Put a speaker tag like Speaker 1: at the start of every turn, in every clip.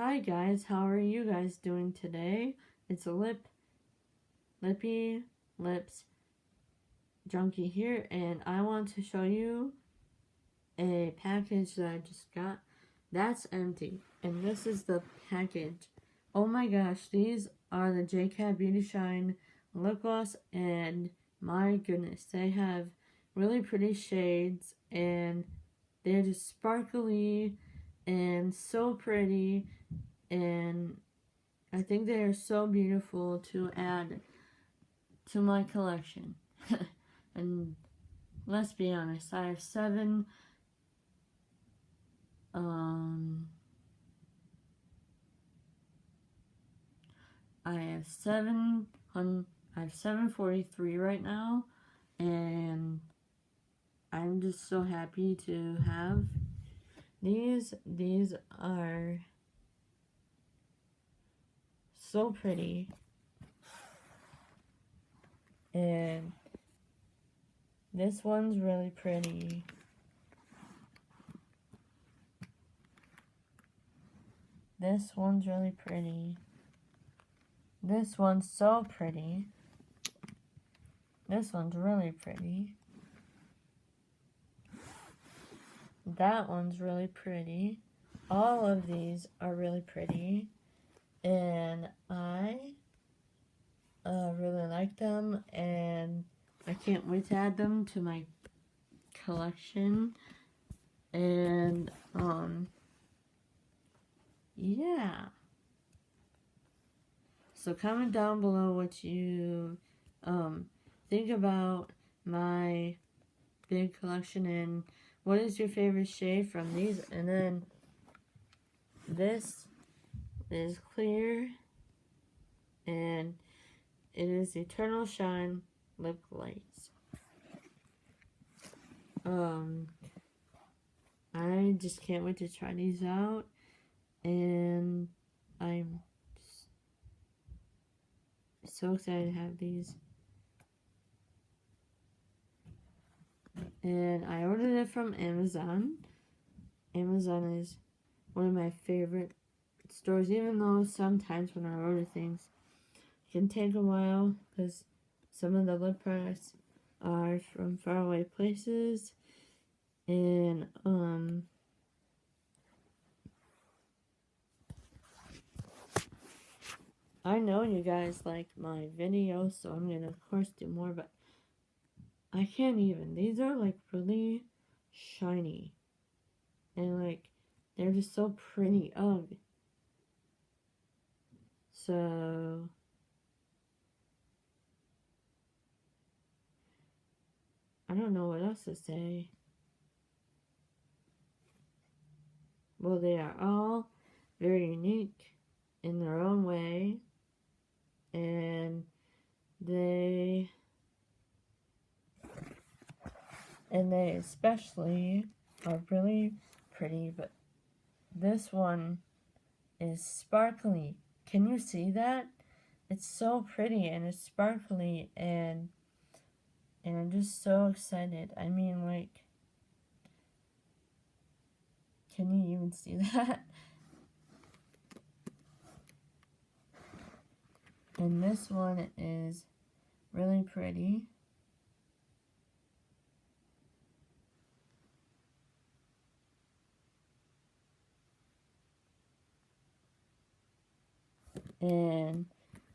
Speaker 1: Hi guys, how are you guys doing today? It's a lippy lips junkie here, and I want to show you a package that I just got that's empty, and this is the package. Oh my gosh, these are the JCat Beauty Shine lip gloss, and my goodness, they have really pretty shades, and they're just sparkly and so pretty, and I think they are so beautiful to add to my collection. And let's be honest, I have seven I have 743 right now, and I'm just so happy to have these. These are so pretty, and this one's really pretty. This one's really pretty. This one's so pretty. This one's really pretty. That one's really pretty. All of these are really pretty, and I really like them, and I can't wait to add them to my collection. And yeah. So comment down below what you think about my big collection, and what is your favorite shade from these. And then this is clear, and it is Eternal Shine Lip Glaze. I just can't wait to try these out, and I'm so excited to have these. And I ordered it from Amazon. Amazon is one of my favorite stores, even though sometimes when I order things it can take a while because some of the lip products are from faraway places. And I know you guys like my videos, so I'm gonna of course do more, but I can't even. These are like really shiny, and like they're just so pretty. Ugh. So I don't know what else to say. Well, they are all very unique in their own way, and they especially are really pretty. But this one is sparkly. Can you see that? It's so pretty, and it's sparkly, and I'm just so excited. I mean, like, can you even see that? And this one is really pretty. And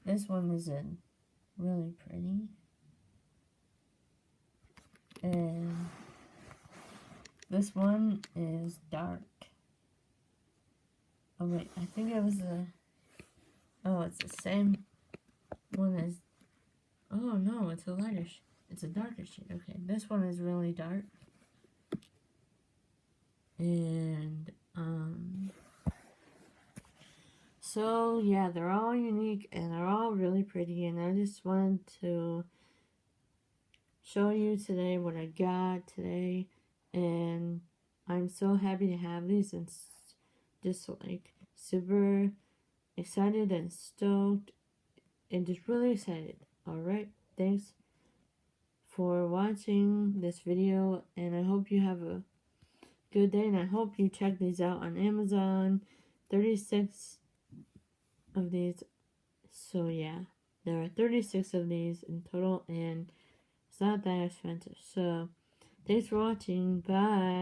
Speaker 1: this one is really pretty. And this one is dark. Oh wait, I think it was it's the same one as, oh no, it's a lighter it's a darker shade. Okay, this one is really dark. And so yeah, they're all unique and they're all really pretty, and I just wanted to show you today what I got today, and I'm so happy to have these, and just like super excited and stoked and just really excited. Alright, thanks for watching this video, and I hope you have a good day, and I hope you check these out on Amazon, 36 of these. So yeah, there are 36 of these in total, and it's not that expensive. So thanks for watching. Bye.